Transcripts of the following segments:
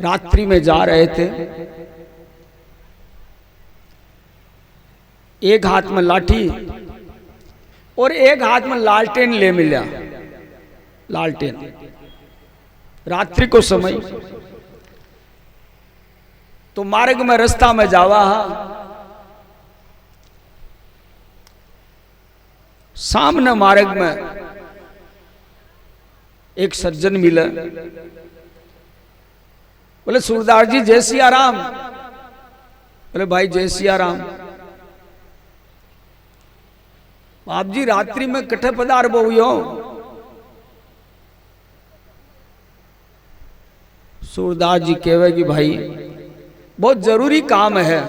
रात्रि में जा रहे थे, एक हाथ में लाठी और एक हाथ में लालटेन ले मिला। लालटेन, रात्रि को समय, तो मार्ग में रास्ता में जावा हा, सामने मार्ग में एक सज्जन मिले। बोले सूरदास जी जय सिया राम। बोले भाई जय सिया राम। आप जी रात्रि में कट्ठे पधार बहु। सूरदास जी कहवे कि भाई बहुत जरूरी काम है,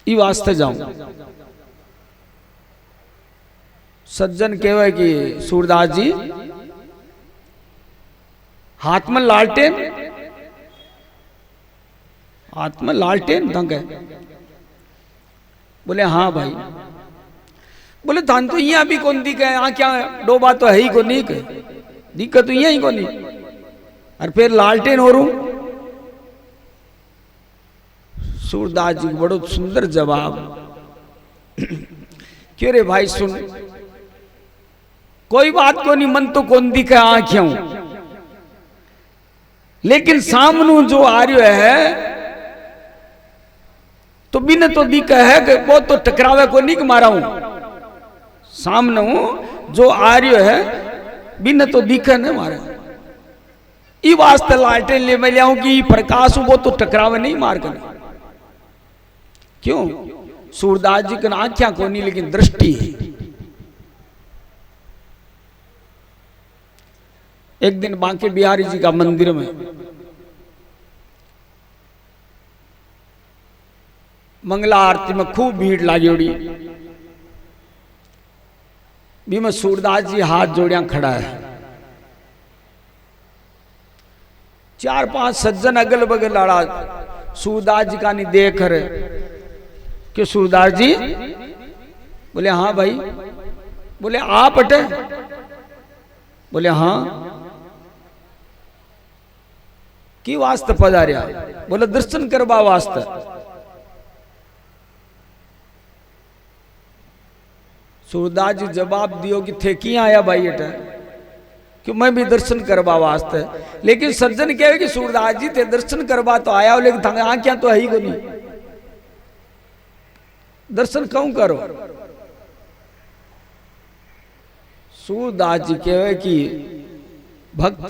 ई वास्ते जाऊं। सज्जन कहवे कि सूरदास जी हाथ में लालटेन, हाथ में लालटेन दंग है। बोले हाँ भाई। बोले धान तो यहाँ भी कौन दिखे, यहाँ क्या डोबा तो है ही को नहीं, दिक्कत तो यहाँ ही को नहीं, और फिर लालटेन हो रू। सूरदास जी बड़ो सुंदर जवाब। क्यों रे भाई सुन, कोई बात को नहीं, मन तो कौन दिखे आंखों, लेकिन सामने जो आ रहा है तो बिना तो दिखा है कि वो तो टकरावे को नहीं मारा हूं। सामने जो आ रहा है बिना तो दिखा नहीं मारा, ई वास्ते लालटेन ले मैं लियाऊं कि प्रकाश वो तो टकरावे नहीं मार कर। क्यों? सूरदास जी की आंखें को नहीं, लेकिन दृष्टि है। एक दिन बांके बिहारी जी का मंदिर में मंगला आरती में खूब भीड़ लागी उड़ी, भी में सूरदास जी हाथ जोड़िया खड़ा है। 4-5 सज्जन अगल बगल लड़ा सूरदास जी का नहीं देख रहे कि सूरदास जी। बोले हाँ भाई। बोले आप हटे? बोले हाँ। की वास्ते पधारिया? बोले दर्शन करवा वास्ते। सूरदास जी जवाब दियो कि थे किया आया भाई अटे? कि मैं भी दर्शन करवा वास्ते। लेकिन सज्जन कहे कि सूरदास जी थे दर्शन करवा तो आया हो, लेकिन थाने आंखें तो है ही को नहीं, दर्शन क्यों करो? सूरदास जी कहे कि भक्त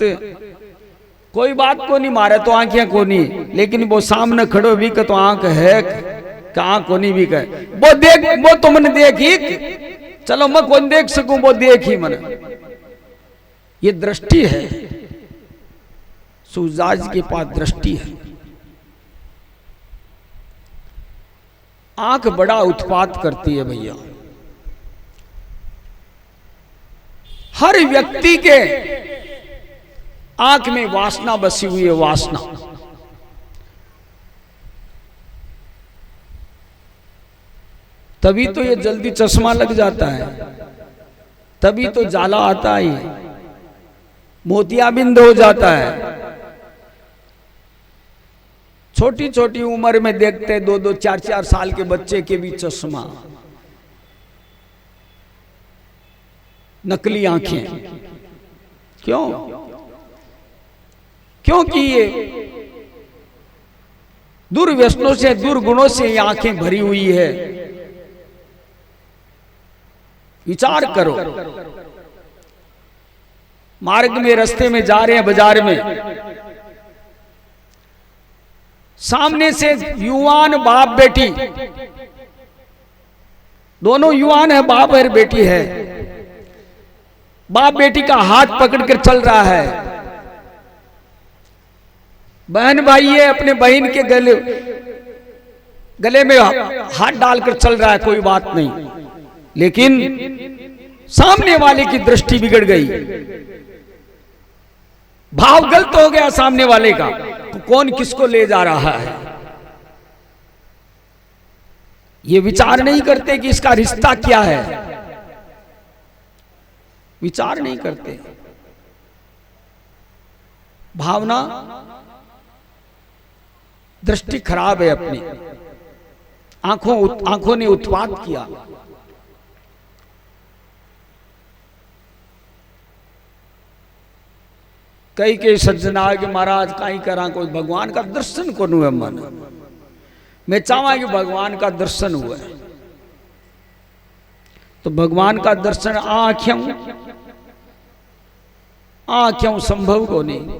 कोई बात को नहीं मारे तो आंखें को नहीं, लेकिन वो सामने खड़ो भी का तो आंख है कि आंख को नहीं भी कहे। वो देख, वो तो मैंने देखी, चलो मैं कौन देख सकूं, वो देखी मैंने। ये दृष्टि है, सूरदास जी के पास दृष्टि है। आंख बड़ा उत्पात करती है भैया। हर व्यक्ति के आंख में वासना बसी हुई है, वासना। तभी तो ये जल्दी चश्मा लग जाता है, तभी तो जाला आता है, मोतियाबिंद हो जाता है। छोटी छोटी उम्र में देखते 2-2, 4-4 साल के बच्चे के भी चश्मा, नकली आंखें। क्यों? क्योंकि ये दुर्व्यसनों से, दुर्गुणों से ये आंखें भरी हुई है। विचार करो, मार्ग में रास्ते में जा रहे हैं, बाजार में, सामने से युवान बाप बेटी, दोनों युवान है, बाप और बेटी है। बाप बेटी का हाथ पकड़कर चल रहा है, बहन भाई है अपने बहन के गले में हाथ डालकर चल रहा है, कोई बात नहीं। लेकिन सामने वाले की दृष्टि बिगड़ गई, भाव गलत हो गया सामने वाले का, तो कौन किसको ले जा रहा है ये विचार नहीं करते कि इसका रिश्ता क्या है, विचार नहीं करते। भावना, दृष्टि खराब है अपनी, आंखों ने उत्पात किया। कई सज्जना के महाराज कहीं करा कोई भगवान का दर्शन को नु है मन, मैं चाहवा कि भगवान का दर्शन हुआ। तो भगवान का दर्शन आँखों संभव को नहीं।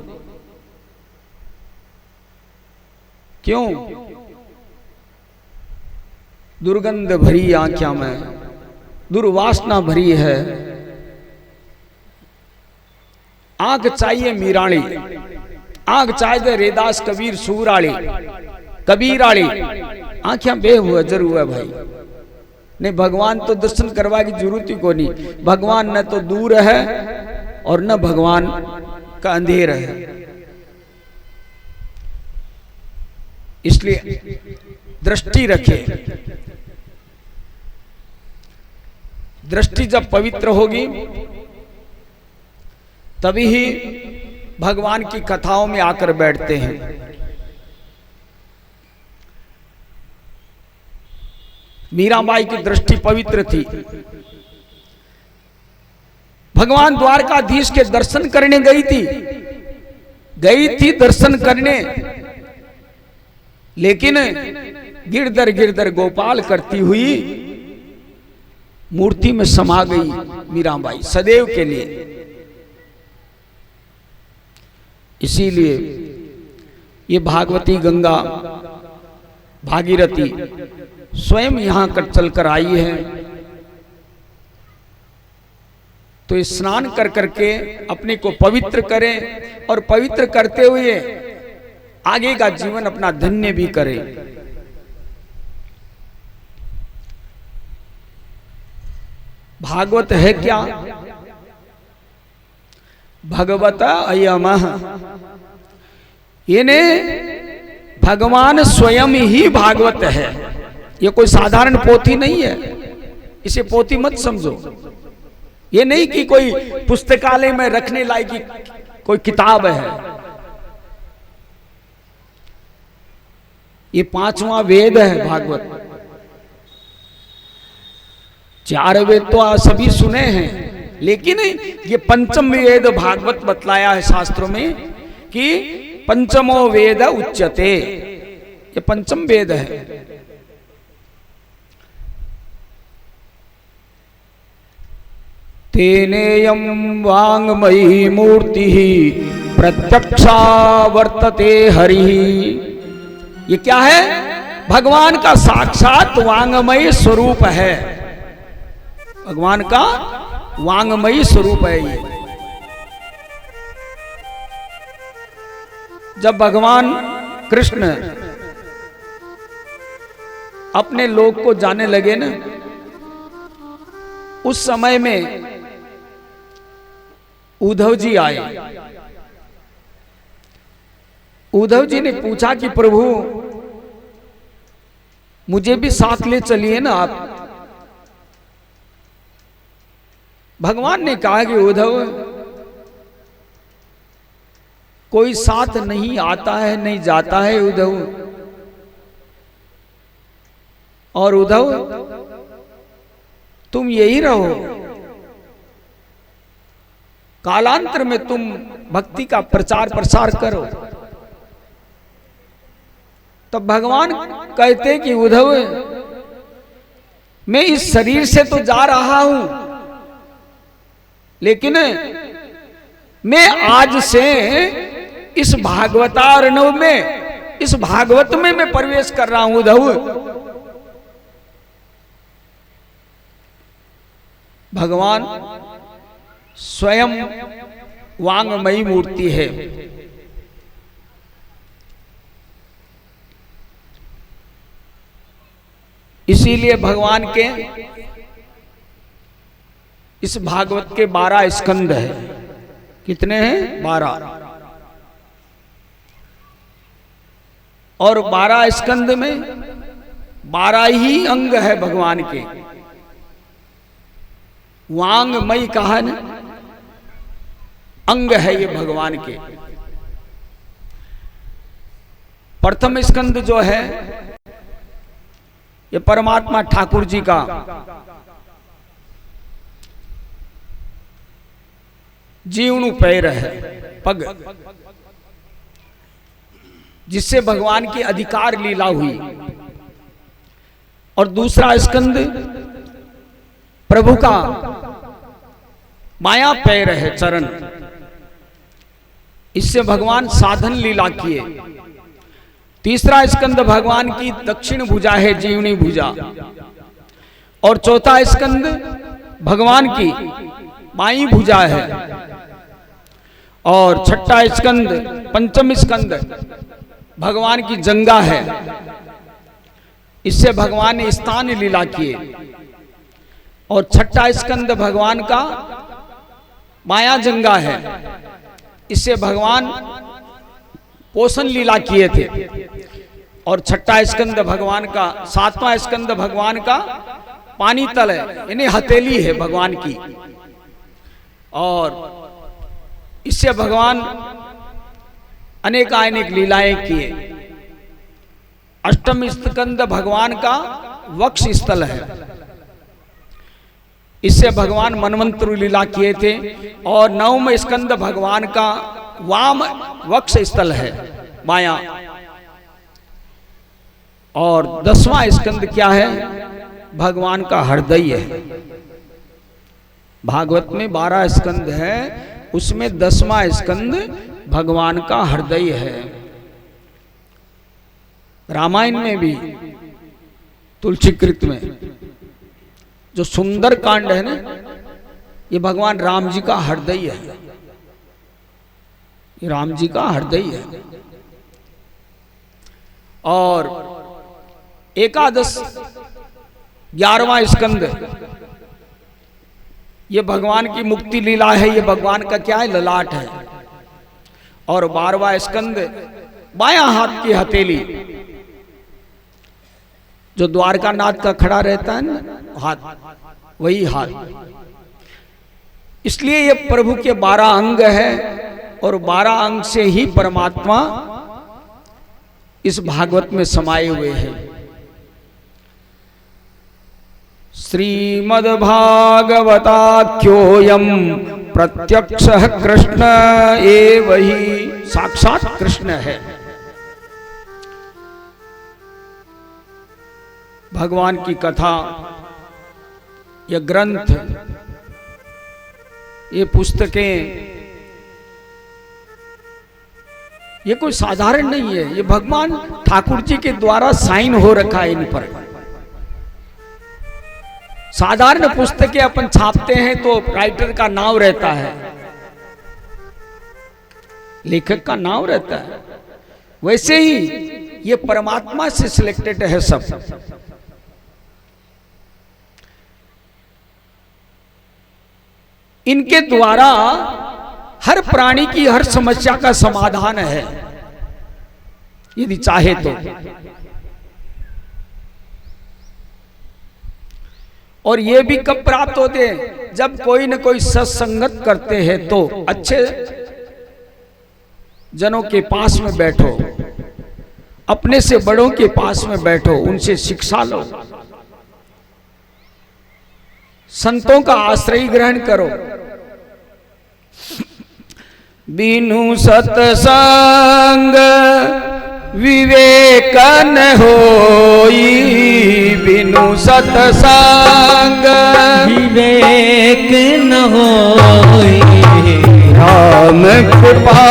क्यों? दुर्गंध भरी आंखों में दुर्वासना भरी है। आंख चाहिए मीराणी, आंख चाहिए रेदास कबीर सूराली कबीराली, आंखें बेहुआ जरूर है भाई। नहीं भगवान तो दर्शन करवा की जरूरत ही को नहीं। भगवान न तो दूर है और न भगवान का अंधेर है। इसलिए दृष्टि रखे। दृष्टि जब पवित्र होगी तभी ही भगवान की कथाओं में आकर बैठते हैं। मीराबाई की दृष्टि पवित्र थी। भगवान द्वारकाधीश के दर्शन करने गई थी दर्शन करने, लेकिन गिरधर गिरधर गोपाल करती हुई मूर्ति में समा गई मीराबाई सदैव के लिए। इसीलिए ये भागवती गंगा भागीरथी स्वयं यहां कर चलकर आई है। तो स्नान कर करके अपने को पवित्र करें और पवित्र करते हुए आगे का जीवन अपना धन्य भी करें। भागवत है क्या? भगवत अयमः, यानी भगवान स्वयं ही भागवत है। ये कोई साधारण पोथी नहीं है, इसे पोथी मत समझो। ये नहीं कि कोई पुस्तकालय में रखने लायक कोई किताब है। ये 5वां वेद है भागवत। 4 वेद तो आप सभी सुने हैं, लेकिन ये 5म वेद भागवत बतलाया है शास्त्रों में कि 5मो वेद उच्यते। ये 5म वेद है। तेनेयं वाङ्मयी मूर्ति प्रत्यक्षा वर्तते हरि। ये क्या है? भगवान का साक्षात वांगमयी स्वरूप है। भगवान का वांगमयी स्वरूप है ये। जब भगवान कृष्ण अपने लोक को जाने लगे ना, उस समय में उद्धव जी आए। उद्धव जी ने पूछा कि प्रभु मुझे भी साथ ले चलिए ना आप। भगवान ने कहा कि उद्धव कोई साथ नहीं आता है नहीं जाता है उद्धव। और उद्धव तुम यही रहो, कालांतर में तुम भक्ति का प्रचार प्रसार करो। तब भगवान कहते कि उद्धव मैं इस शरीर से तो जा रहा हूं, लेकिन मैं आज से इस भागवतार्णव में, इस भागवत में मैं प्रवेश कर रहा हूं उद्धव। भगवान स्वयं वांगमयी मूर्ति है। इसीलिए भगवान के इस भागवत के 12 स्कंद है। कितने हैं? 12। और 12 स्कंद में 12 ही अंग है भगवान के। वांगमयी कहा न, अंग है ये भगवान के। प्रथम स्कंद जो है ये परमात्मा ठाकुर जी का जीवनु पैर है, पग, जिससे भगवान की अधिकार लीला हुई। और दूसरा स्कंद प्रभु का माया पैर है, चरण, इससे भगवान साधन लीला किए। तीसरा स्कंद भगवान की दक्षिण भुजा है, जीवनी भुजा। और चौथा स्कंद भगवान की बाई भुजा है। और छठा स्कंद, पंचम स्कंद भगवान की जंगा है, इससे भगवान ने स्थान लीला किए। और छठा स्कंद भगवान का माया जंगा है, इससे भगवान पोषण लीला किए थे। और छठा स्कंद भगवान का, सातवां स्कंद भगवान का पानी तल है, यानी हथेली है भगवान की। और इससे भगवान अनेक अनेक लीलाएं किए। अष्टम स्कंद भगवान का वक्ष स्थल है, इससे भगवान मनवंतर लीला किए थे। और नवम स्कंद भगवान का वाम वक्ष स्थल है, माया। और 10वां स्कंद क्या है? भगवान का हृदय है। भागवत में 12 स्कंद है, उसमें 10वां स्कंद भगवान का हृदय है। रामायण में भी तुलसीकृत में जो सुंदर कांड है ना, ये भगवान राम जी का हृदय है, ये राम जी का हृदय है। और एकादश 11वां स्कंद ये भगवान की मुक्ति लीला है, ये भगवान का क्या है? ललाट है। और 12वां स्कंद बायां हाथ की हथेली, जो द्वारका नाथ का खड़ा रहता है ना हाथ, वही हाथ। इसलिए ये प्रभु के 12 अंग है। और 12 अंग से ही परमात्मा इस भागवत में समाये हुए हैं। श्रीमद्भागवताख्योऽयं प्रत्यक्षः कृष्ण एव ही, साक्षात कृष्ण है। भगवान की कथा, ये ग्रंथ, ये पुस्तकें, ये कोई साधारण नहीं है। ये भगवान ठाकुर जी के द्वारा साइन हो रखा है इन पर। साधारण पुस्तकें अपन छापते हैं तो राइटर का नाम रहता है, लेखक का नाम रहता है। वैसे ही ये परमात्मा से सिलेक्टेड है सब। इनके द्वारा हर प्राणी की हर समस्या का समाधान है, यदि चाहे तो। और ये भी कब प्राप्त होते हैं? जब कोई न कोई सत्संगत करते हैं तो। अच्छे जनों के पास में बैठो, अपने से बड़ों के पास में बैठो, उनसे शिक्षा लो, संतों का आश्रय ग्रहण करो। बिनु सत्संग विवेक न होई, बिनु सत्संग विवेक न होई, राम कृपा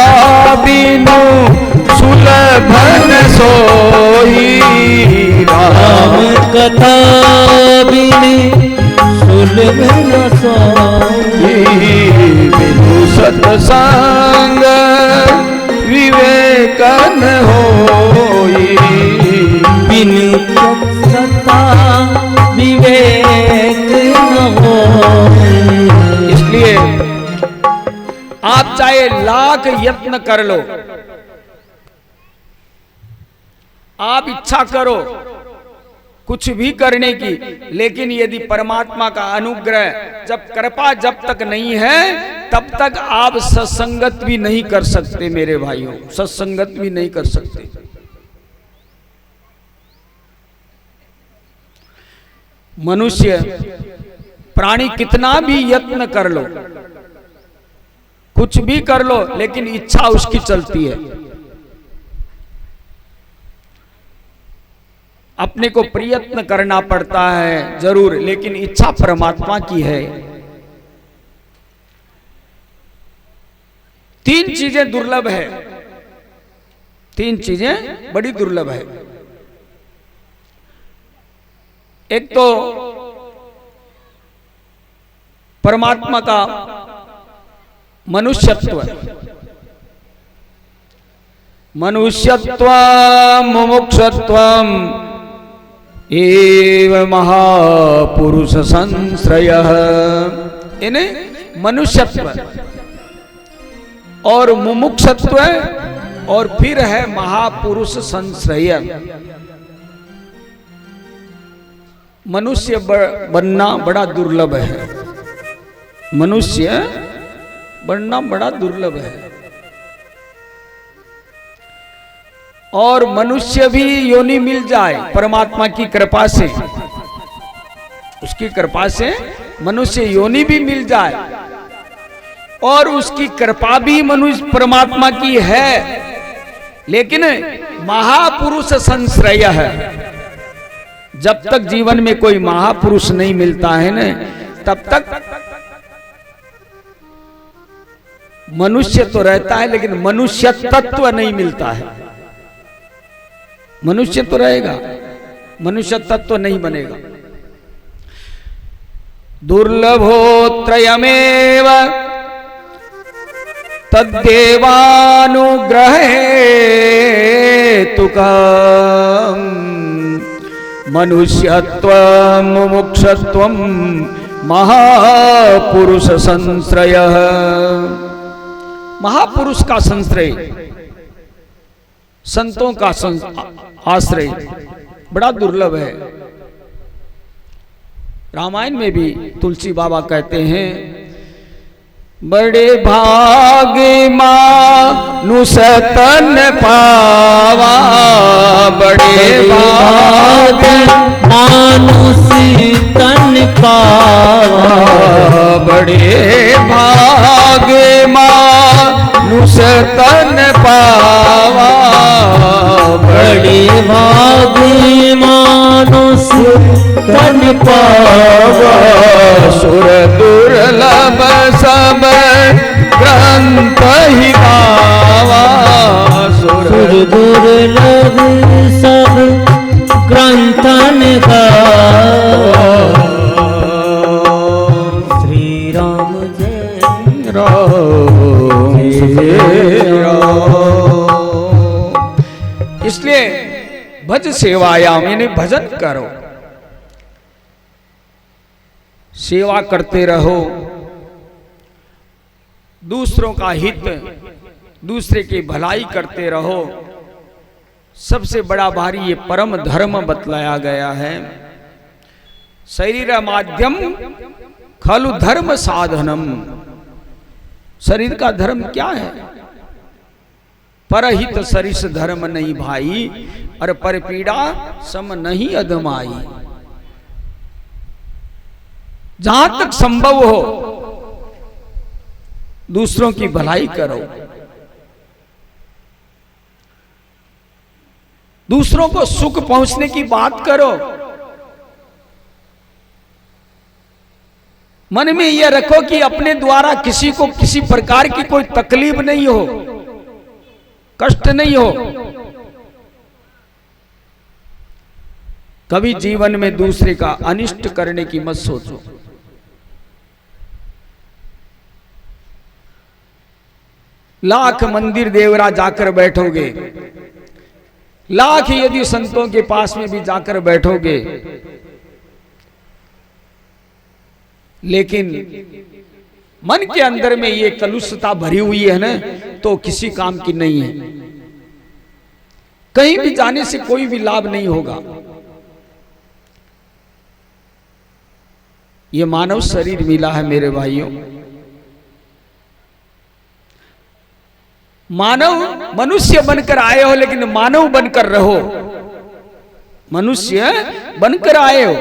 बिनु सुलभ न सोई, राम कथा बिनु सुलभ न सोई, बिनु सत्संग विवेक न होई, बिनु सत्ता विवेक न होई। इसलिए आप चाहे लाख यत्न कर लो, आप इच्छा करो कुछ भी करने की, लेकिन यदि परमात्मा का अनुग्रह, जब कृपा जब तक नहीं है तब तक आप सत्संगत भी नहीं कर सकते मेरे भाइयों, सत्संगत भी नहीं कर सकते। मनुष्य प्राणी कितना भी यत्न कर लो, कुछ भी कर लो, लेकिन इच्छा उसकी चलती है। अपने को प्रयत्न करना पड़ता है जरूर, लेकिन इच्छा परमात्मा की है। तीन चीजें दुर्लभ है, तीन चीजें बड़ी दुर्लभ है। एक तो परमात्मा का मनुष्यत्व, मनुष्यत्व मुमुक्षत्व एव महापुरुष संश्रय, इन्हें मनुष्यत्व और मुमुक्षत्व और फिर है महापुरुष संश्रय। मनुष्य बनना बड़ा दुर्लभ है, मनुष्य बनना बड़ा दुर्लभ है। और मनुष्य भी योनि मिल जाए परमात्मा की कृपा से, उसकी कृपा से मनुष्य योनि भी मिल जाए, और उसकी कृपा भी मनुष्य परमात्मा की है, लेकिन महापुरुष संश्रय है। जब तक जीवन में कोई महापुरुष नहीं मिलता है ना, तब तक मनुष्य तो रहता है, लेकिन मनुष्य तत्व नहीं मिलता है। मनुष्य तो रहेगा, मनुष्य तत्व नहीं बनेगा। दुर्लभो त्रयमेव तद्देवानुग्रहे तुकम् मनुष्यत्वं मुमुक्षत्वं महापुरुष संश्रय। महापुरुष का संश्रय, संतों का आश्रय बड़ा दुर्लभ है। रामायण में भी तुलसी बाबा कहते हैं, बड़े भागे मानुष तन पावा, बड़े भागे मानुष तन पावा, बड़े भागे मानुष तन पावा, बड़े भागे मानुष तन पावा, सुर दुर्लभ सब ग्रंथ ही गावा, सुर दुर्लभ सब ग्रंथन गावा। श्री राम जय राम इसलिए भज सेवायाम, यानी भजन करो, सेवा करते रहो, दूसरों का हित, दूसरे की भलाई करते रहो। सबसे बड़ा भारी ये परम धर्म बतलाया गया है। शरीर माध्यम खलु धर्म साधनम, शरीर का धर्म क्या है? परहित सरिस धर्म नहीं भाई, और पर पीड़ा सम नहीं अधमाई। जहां तक संभव हो दूसरों की भलाई करो, दूसरों को सुख पहुंचने की बात करो। मन में यह रखो कि अपने द्वारा किसी को किसी प्रकार की कोई तकलीफ नहीं हो, कष्ट नहीं हो। कभी जीवन में दूसरे का अनिष्ट करने की मत सोचो। लाख मंदिर देवरा जाकर बैठोगे, लाख यदि संतों के पास में भी जाकर बैठोगे, लेकिन मन के अंदर में ये कलुषता भरी हुई है ना, तो किसी काम की नहीं है। कहीं भी जाने से कोई भी लाभ नहीं होगा। ये मानव शरीर मिला है मेरे भाइयों। मानव मनुष्य बनकर आए हो, लेकिन मानव बनकर रहो। मनुष्य बनकर आए हो,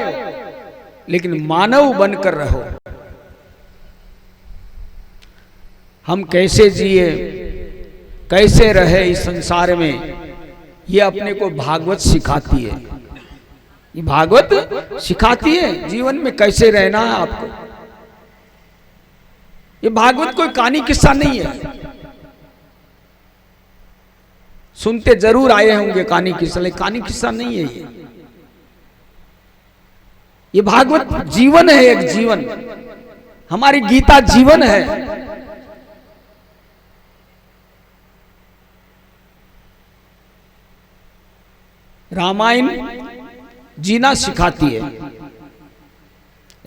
लेकिन मानव बनकर रहो। हम कैसे जिए, कैसे रहे इस संसार में, ये अपने को भागवत सिखाती है। ये भागवत सिखाती है जीवन में कैसे रहना है आपको। ये भागवत कोई कहानी किस्सा नहीं है। सुनते जरूर आए होंगे कहानी किस्सा, लेकिन कहानी किस्सा नहीं है ये भागवत जीवन है, एक जीवन। हमारी गीता जीवन है। रामायण जीना सिखाती है।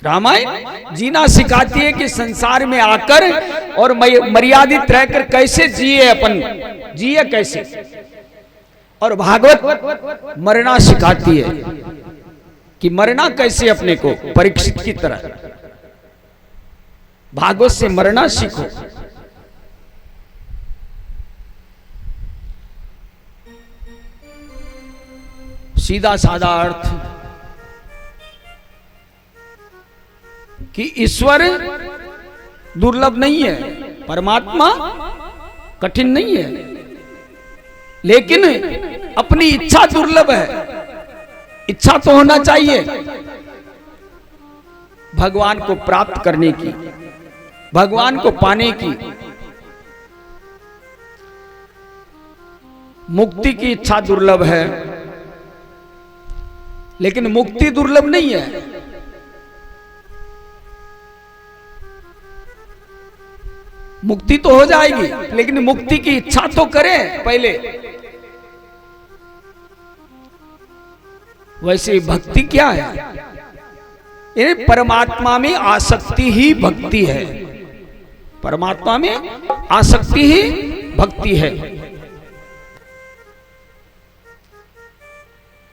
रामायण जीना सिखाती है कि संसार में आकर और मर्यादित रहकर कैसे जिए, अपन जिए कैसे। और भागवत मरना सिखाती है कि मरना कैसे, अपने को परीक्षित की तरह। भागवत से मरना सीखो। सीधा साधा अर्थ कि ईश्वर दुर्लभ नहीं है, परमात्मा कठिन नहीं है, लेकिन अपनी इच्छा दुर्लभ है। इच्छा तो होना चाहिए भगवान को प्राप्त करने की, भगवान को पाने की। मुक्ति की इच्छा दुर्लभ है, लेकिन मुक्ति दुर्लभ नहीं है। मुक्ति तो हो जाएगी, लेकिन मुक्ति की इच्छा तो करें पहले। वैसे भक्ति क्या है? ये परमात्मा में आसक्ति ही भक्ति है। परमात्मा में आसक्ति ही भक्ति है।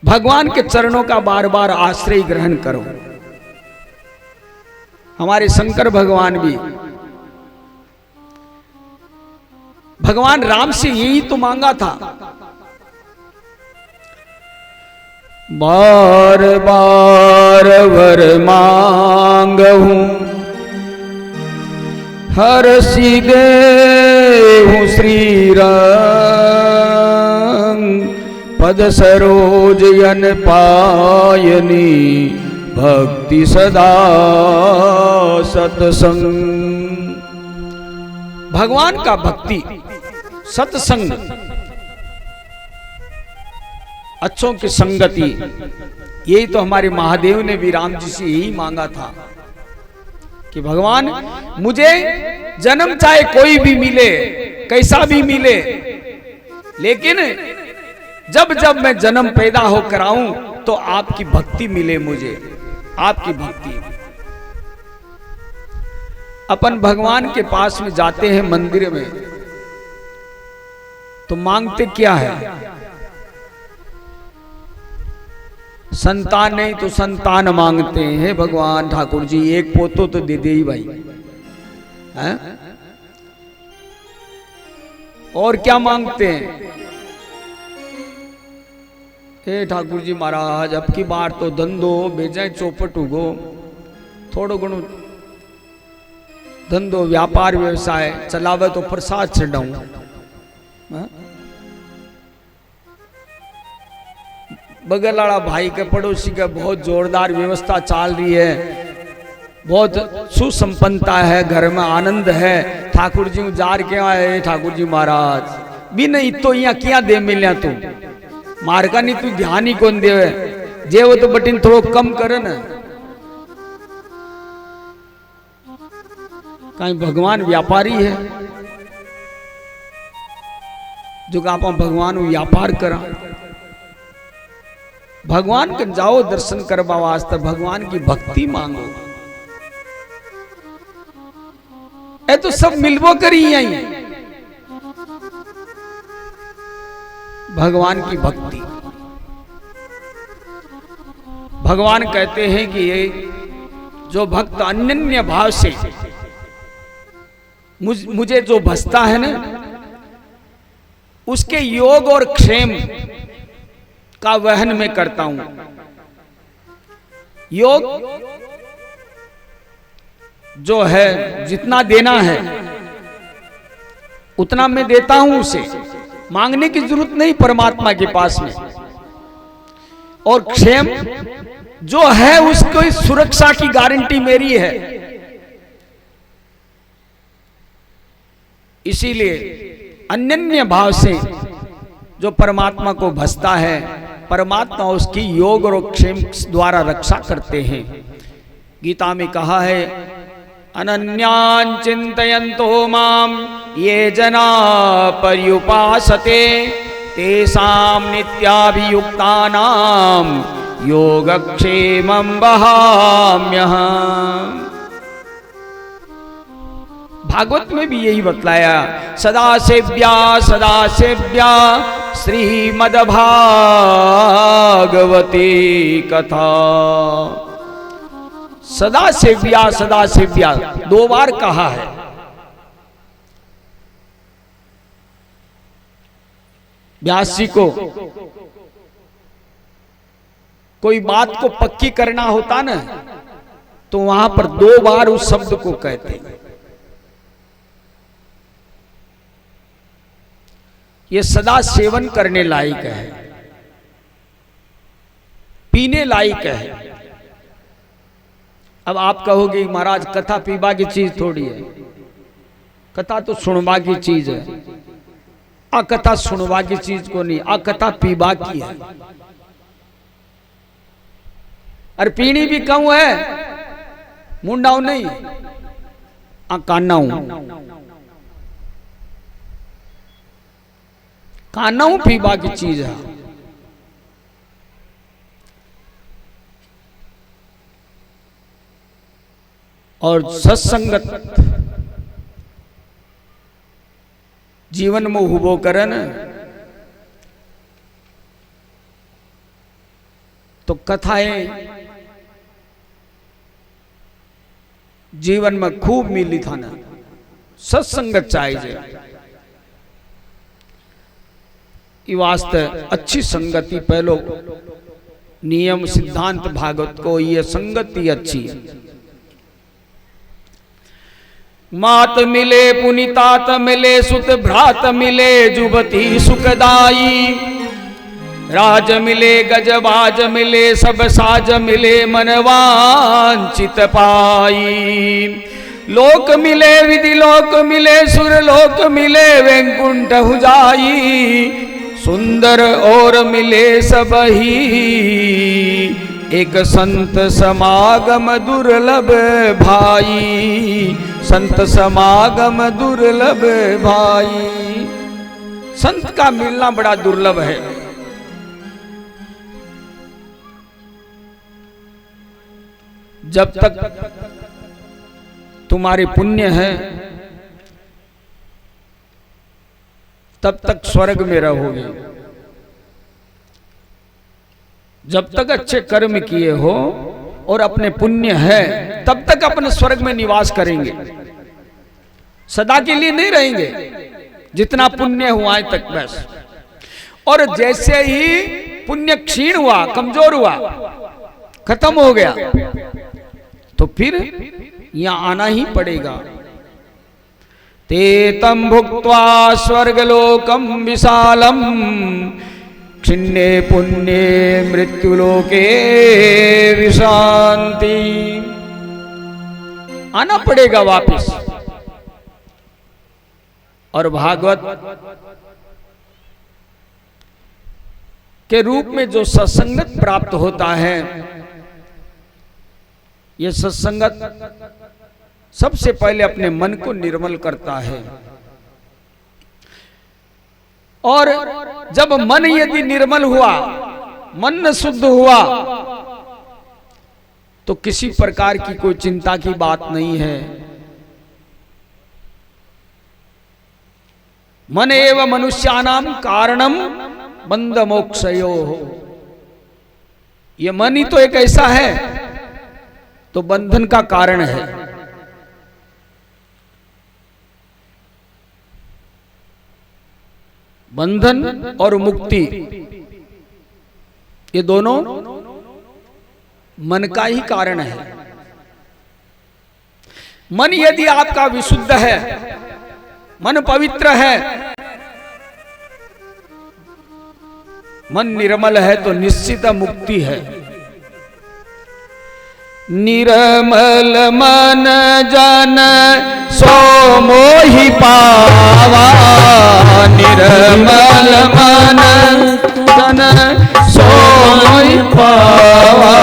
भगवान के चरणों का बार बार आश्रय ग्रहण करो। हमारे शंकर भगवान भी, भगवान राम से यही तो मांगा था। बार बार वर मांगहूं, हरषि देहु श्री रंग, पद सरोज यन पायनी, भक्ति सदा सतसंग। भगवान का भक्ति, सत्संग, अच्छों की संगति, यही तो हमारे महादेव ने भी राम जी से यही मांगा था कि भगवान मुझे जन्म चाहे कोई भी मिले, कैसा भी मिले, लेकिन जब जब मैं जन्म पैदा होकर आऊं तो आपकी भक्ति मिले मुझे, आपकी भक्ति। अपन भगवान के पास में जाते हैं मंदिर में तो मांगते क्या है? संतान नहीं तो संतान मांगते हैं। भगवान ठाकुर जी एक पोतो तो दे दे ही भाई, है? और क्या मांगते हैं? हे ठाकुर जी महाराज अब की बार तो धंधो बेजाय चौपट उगो, थोड़ो घणो धंधो व्यापार व्यवसाय चलावे तो प्रसाद चढ़ाऊं। बगल वाला भाई के पड़ोसी के बहुत जोरदार व्यवस्था चल रही है, बहुत सुसंपन्नता है, घर में आनंद है। ठाकुर जी जार के आए ठाकुर जी महाराज भी नहीं तो यहाँ क्या दे मिलिया तू मारका नहीं, तू ध्यान ही कौन देवे, जे वो तो बटिन थोड़ो कम करे ना। कहीं भगवान व्यापारी है जो आप भगवान व्यापार करा। भगवान के जाओ दर्शन करवा वास्ते भगवान की भक्ति मांगो। ए तो सब मिलबो करी यही भगवान की भक्ति। भगवान कहते हैं कि ये जो भक्त अनन्य भाव से मुझे जो भजता है ना, उसके योग और क्षेम का वहन मैं करता हूं। योग जो है जितना देना है उतना मैं देता हूं उसे, मांगने की जरूरत नहीं परमात्मा के पास में। और क्षेम जो है उसको सुरक्षा की गारंटी मेरी है। इसीलिए अनन्य भाव से जो परमात्मा को भजता है, परमात्मा उसकी योग और क्षेम द्वारा रक्षा करते हैं। गीता में कहा है, अनन्यान् चिन्तयन्तो माम ये जना पर्युपासते तेषां नित्याभियुक्तानां योगक्षेमं वहाम्यहम्। भागवत में भी यही बतलाया, सदा सेव्या श्रीमद्भागवती कथा। सदा सेव्या 2 बार कहा है। व्यास जी को कोई बात को पक्की करना होता ना, तो वहां पर 2 बार उस शब्द को कहते हैं। ये सदा सेवन करने लायक है, पीने लायक है। अब आप कहोगे महाराज कथा पीबा की चीज थोड़ी है, कथा तो सुनवा की चीज है। अकथा सुनवा की चीज को नहीं, अकथा पीबा की है। और पीनी भी कम है, मुंडाऊ नहीं, कानाऊ कानाऊ पीबा की चीज है। और सत्संगत जीवन में हुबो करन तो कथाएं जीवन में खूब मिली था ना। सत्संगत चाहिए, ये वास्ते अच्छी संगति पहलो नियम सिद्धांत भागवत को, ये संगति अच्छी है। मात मिले पुनितात मिले सुत भ्रात मिले जुबती सुखदाई, राज मिले गजबाज मिले सब साज मिले मनवांचित पाई। लोक मिले विधि लोक मिले सुर लोक मिले वैकुंठ हुजाई, सुंदर और मिले सबही एक संत समागम दुर्लभ भाई। संत समागम दुर्लभ भाई, संत का मिलना बड़ा दुर्लभ है। जब तक तुम्हारे पुण्य है तब तक स्वर्ग में रहोगे। जब तक अच्छे कर्म किए हो और अपने पुण्य है तब तक अपने स्वर्ग में निवास करेंगे, सदा के लिए नहीं रहेंगे। जितना पुण्य हुआ है तक बस। और जैसे ही पुण्य क्षीण हुआ, कमजोर हुआ, खत्म हो गया, तो फिर यहां आना ही पड़ेगा। ते तम भुक्त्वा स्वर्गलोकम विशालम क्षिण्णे पुण्ये मृत्युलोके विशांति। आना पड़ेगा वापिस। और भागवत के रूप में जो सत्संगत प्राप्त होता है, यह सत्संगत सबसे पहले अपने मन को निर्मल करता है। और जब मन यदि निर्मल हुआ, मन शुद्ध हुआ, तो किसी प्रकार की कोई चिंता की बात नहीं है। मन एव मनुष्यानाम कारणम बंध मोक्षयो। ये मन ही तो एक ऐसा है तो बंधन का कारण है। बंधन और मुक्ति ये दोनों मन का ही कारण है। मन यदि आपका विशुद्ध है, मन पवित्र है, मन निर्मल है तो निश्चित मुक्ति है। निर्मल मन जन सो मोहि पावा, निर्मल मन जन सो मोहि पावा,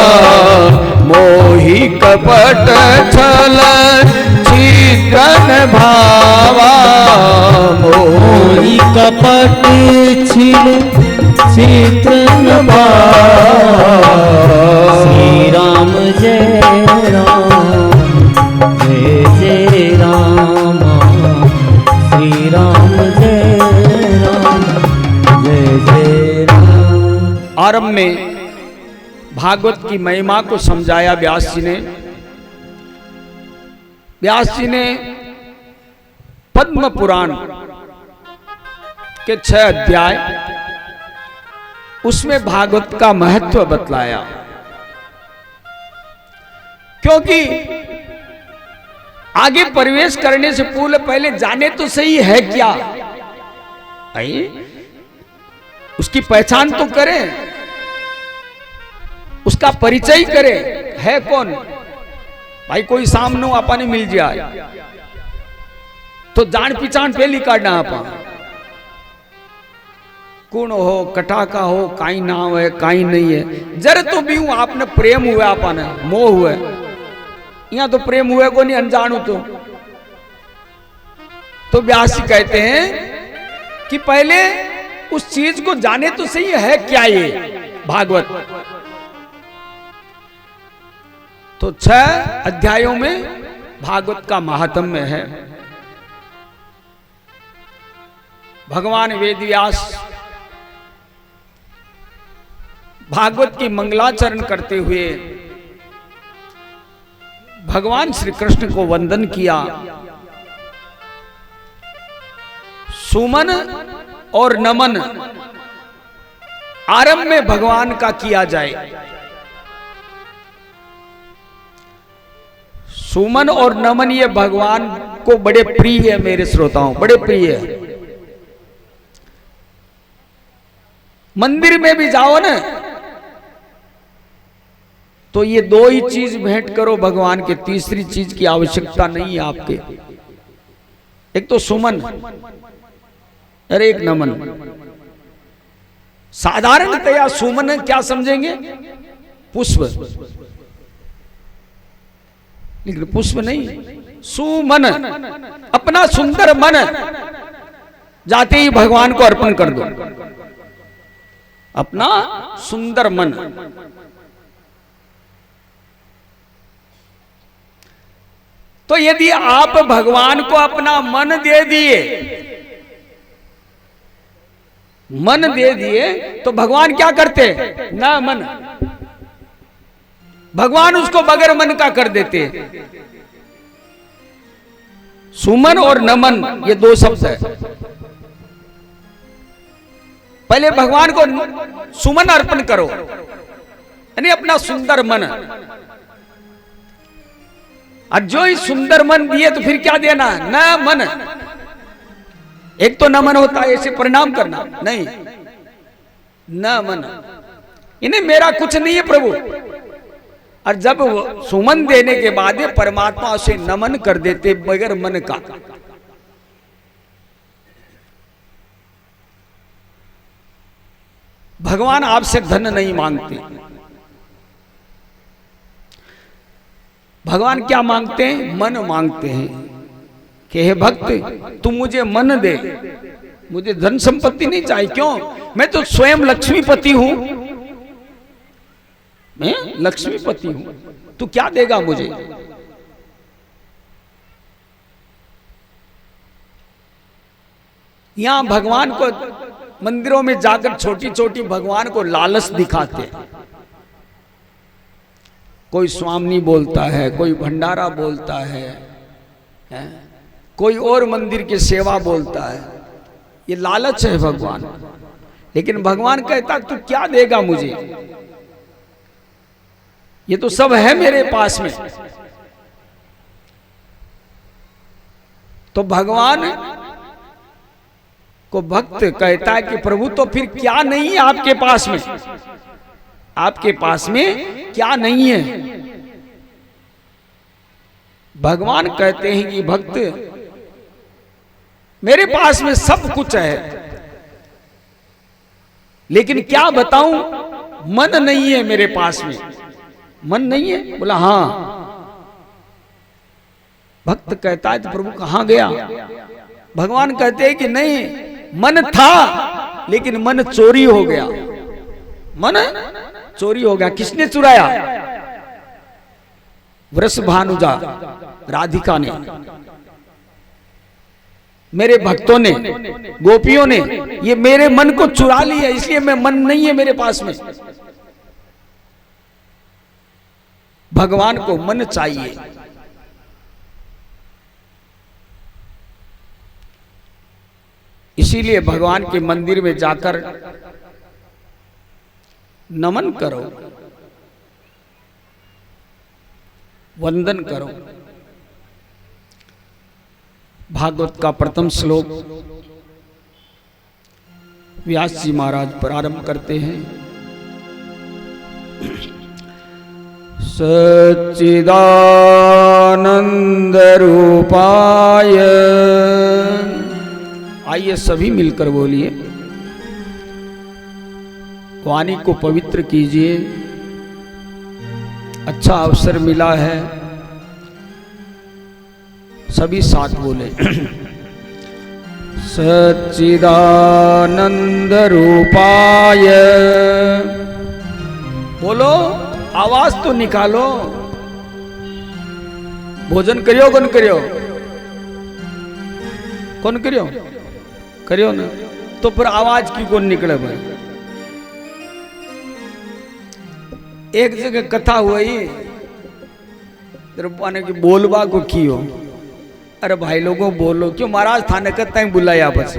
मोहि कपट छल छिद्रन भावा, मोहि कपट छिद्रन भावा। श्री राम जय राम, जय जय राम, श्री राम जय राम, जय जय राम। आरंभ में भागवत की महिमा को समझाया व्यास जी ने। व्यास जी ने पद्म पुराण के 6 अध्याय उसमें भागवत का महत्व बतलाया, क्योंकि आगे प्रवेश करने से पहले जाने तो सही है क्या, उसकी पहचान तो करें, उसका परिचय करें, है कौन भाई। कोई सामने आपने मिल जाए तो जान पहचान पहली काटना आपा, कौन हो, कटाका हो, काई नाम है काई नहीं है। जरा तो भी हूं आपने प्रेम हुआ, आपने मोह हुआ, यहाँ तो प्रेम हुआ को नहीं, अनजानू तो व्यास जी कहते हैं कि पहले उस चीज को जाने तो सही है क्या ये भागवत। तो 6 अध्यायों में भागवत का महात्म्य है। भगवान वेदव्यास भागवत की मंगलाचरण करते हुए भगवान श्री कृष्ण को वंदन किया। सुमन और नमन आरंभ में भगवान का किया जाए। सुमन और नमन ये भगवान को बड़े प्रिय है, मेरे श्रोताओं बड़े प्रिय है। मंदिर में भी जाओ ना तो ये 2 ही चीज भेंट करो भगवान के, तीसरी चीज की आवश्यकता नहीं है आपके। एक तो सुमन और एक नमन। साधारणतया सुमन क्या समझेंगे, पुष्प, लेकिन पुष्प नहीं, सुमन अपना सुंदर मन जाते ही भगवान को अर्पण कर दो, अपना सुंदर मन। तो यदि आप भगवान को अपना मन दे दिए, मन दे दिए तो भगवान क्या करते, ना मन, भगवान उसको बगैर मन का कर देते। सुमन और नमन ये 2 शब्द है। पहले भगवान को सुमन अर्पण करो, यानी अपना सुंदर मन। और जो ही सुंदर मन दिए तो फिर क्या देना, न मन। एक तो नमन होता है ऐसे प्रणाम करना, नहीं, न मन, इन्हें मेरा कुछ नहीं है प्रभु। और जब सुमन देने के बाद परमात्मा उसे नमन कर देते बगैर मन का। भगवान आपसे धन नहीं मांगते। भगवान क्या मांगते हैं, मन मांगते हैं कि हे भक्त तू मुझे मन दे, मुझे धन संपत्ति नहीं चाहिए। क्यों, मैं तो स्वयं लक्ष्मीपति हूं, मैं लक्ष्मीपति हूं, तू क्या देगा मुझे। यहां भगवान को मंदिरों में जाकर छोटी छोटी भगवान को लालच दिखाते हैं। कोई स्वामी बोलता है, कोई भंडारा बोलता है, कोई और मंदिर की सेवा बोलता है। ये लालच है भगवान। लेकिन भगवान कहता तू क्या देगा मुझे, ये तो सब है मेरे पास में। तो भगवान को भक्त कहता है कि प्रभु तो फिर क्या नहीं है आपके पास में, आपके पास में क्या नहीं है। भगवान कहते हैं कि भक्त मेरे पास में सब कुछ है, लेकिन क्या बताऊं, मन नहीं है मेरे पास में। मन नहीं है? बोला हाँ। भक्त कहता है तो प्रभु कहां गया? भगवान कहते हैं कि नहीं, मन था लेकिन मन चोरी हो गया। मन चोरी हो गया। किसने चुराया? वृषभानुजा राधिका ने, मेरे भक्तों ने, गोपियों ने ये मेरे मन को चुरा लिया, इसलिए मैं मन नहीं है मेरे पास में। भगवान को मन चाहिए। इसीलिए भगवान के मंदिर में जाकर नमन करो, वंदन करो। भागवत का प्रथम श्लोक व्यास जी महाराज प्रारंभ करते हैं। सच्चिदानंद रूपाय, आइए सभी मिलकर बोलिए, वाणी को पवित्र कीजिए। अच्छा अवसर मिला है, सभी साथ बोले। सच्चिदानंद रूपाय, बोलो, आवाज तो निकालो। भोजन करियो कौन करियो? कौन करियो? करियो ना, तो फिर आवाज की कौन निकले भाई? एक जगह कथा हुई, रूपाने की बोलबा को कियो। अरे भाई लोगों बोलो, क्यों महाराज थाने कहता है बुलाया बस?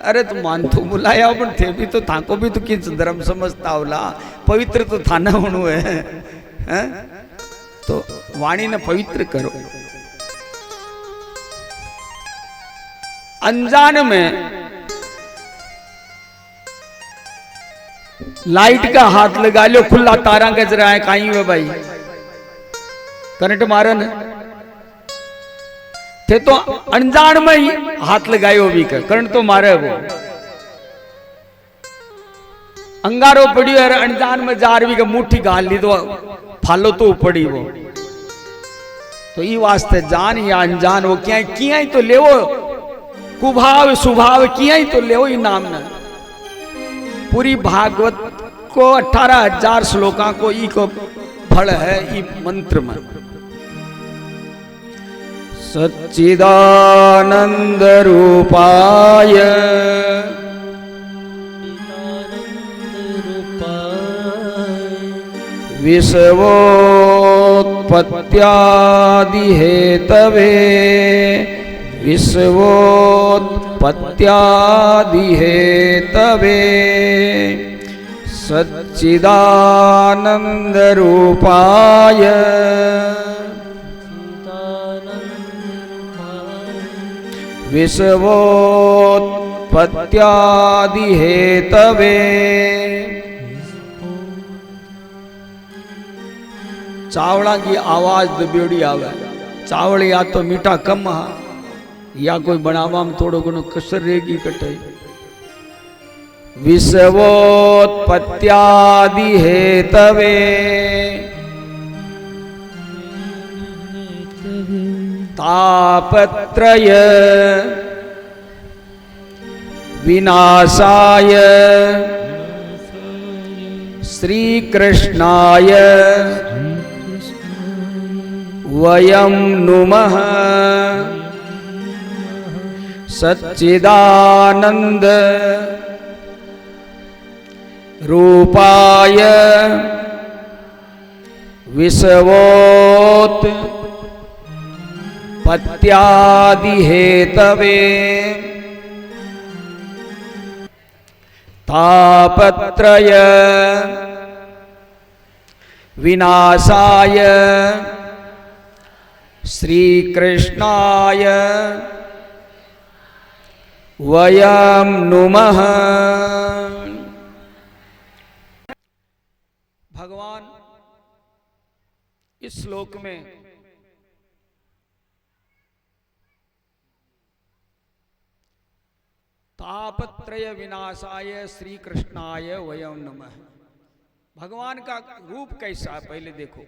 अरे तुम मान तो बुलाया, पर थे भी तो थाको भी तो किस धर्म समझता होला, पवित्र तो थाना होनु है, हैं? तो वाणी ने पवित्र करो। अनजान में लाइट का हाथ लगा लो, खुला तारा गज रहा है, कहीं हुए भाई करंट मारन थे, तो अनजान में ही हाथ लगायो भी कर, करंट तो मारे वो। अंगारो पड़ी और अनजान में जार भी का मुट्ठी गाल ली तो फालो तो पड़ी वो। तो ये वास्ते जान या अनजान वो क्या ही तो ले वो, कुभाव सुभाव किया ही तो ले वो नाम न। पूरी भागवत को 18,000 श्लोका को ई को फल है ई मंत्र में। सच्चिदानंद रूपाय, विश्वोत्पत्त्यादि हेतवे, विश्वोत्पत्त्यादि हेतवे, सच्चिदानंद रूपाय, विश्वोत्पत्त्यादि हेतवे। चावड़ा की आवाज दबेड़ी आवे। चावल या तो मीठा कम हा, या कोई बनावा में थोड़ो घणो कसर रहेगी कटाई। विश्वोत्पत्त्यादि हेतवे, तापत्रय विनाशाय, श्री कृष्णाय वयं नुमः। सच्चिदानंद रूपाय, विश्वोत्पत्त्यादि हेतवे, तापत्रय विनाशाय, श्री कृष्णाय वयं नुमः। भगवान इस श्लोक में तापत्रय विनाशाय श्री कृष्णाय वयं नमः। भगवान का रूप कैसा है पहले देखो।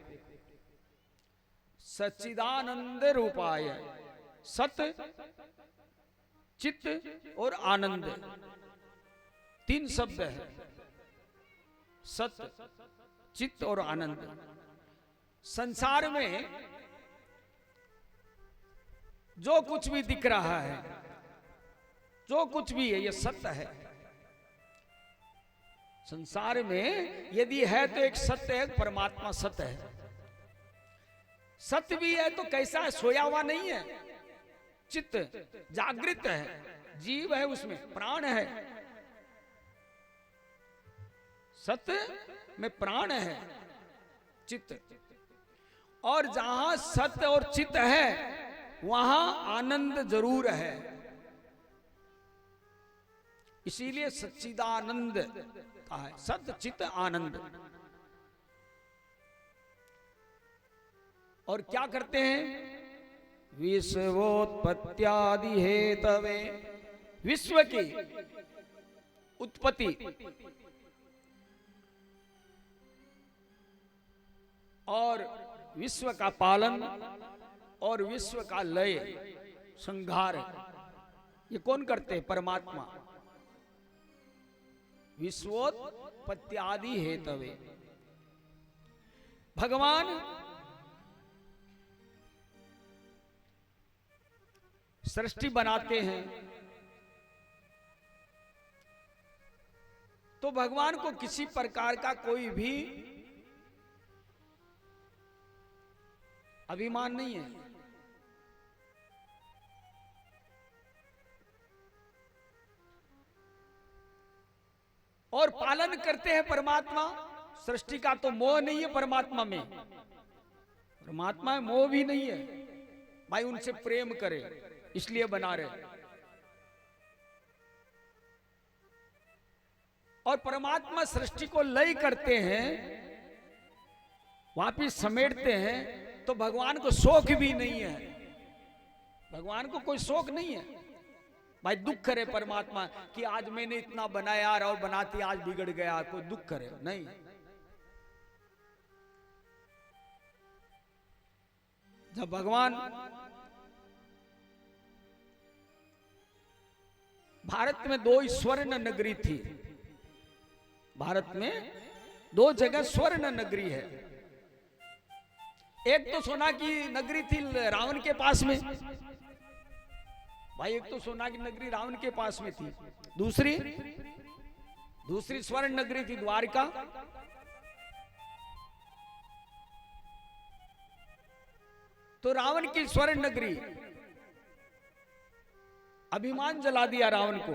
सच्चिदानंद रूपाय, सत चित्त और आनंद तीन शब्द है। सत चित्त और आनंद। संसार में जो कुछ भी दिख रहा है, जो कुछ भी है, ये सत्य है। संसार में यदि है तो एक सत्य है, परमात्मा सत्य है। सत्य भी है तो कैसा है, सोया हुआ नहीं है, चित्त जागृत है, जीव है, उसमें प्राण है। सत्य में प्राण है, चित्त। और जहां सत्य और चित्त है वहां आनंद जरूर है। इसीलिए सच्चिदानंद कहा है, सत्य चित्त आनंद। और क्या करते हैं? विश्वोत्पत्त्यादि हेतवे, विश्व की उत्पत्ति और विश्व का पालन और विश्व का लय संहार, ये कौन करते हैं? परमात्मा। विश्वोत्पत्त्यादि हेतवे, भगवान सृष्टि बनाते हैं तो भगवान को किसी प्रकार का कोई भी अभिमान नहीं है। और पालन करते हैं परमात्मा। सृष्टि का तो मोह नहीं है परमात्मा में, परमात्मा में मोह भी नहीं है। भाई उनसे प्रेम करे इसलिए बना रहे। और परमात्मा सृष्टि को लय करते हैं, वापिस समेटते हैं, तो भगवान को शोक भी नहीं है। भगवान को कोई शोक नहीं है। भाई दुख करे परमात्मा कि आज मैंने इतना बनाया और बनाती आज बिगड़ गया, कोई दुख करे नहीं। जब भगवान भारत में 2 स्वर्ण नगरी थी, भारत में 2 जगह स्वर्ण नगरी है। एक तो सोना की नगरी थी रावण के पास में, भाई एक तो सोना की नगरी रावण के पास में थी। दूसरी स्वर्ण नगरी थी द्वारका। तो रावण की स्वर्ण नगरी, अभिमान जला दिया रावण को।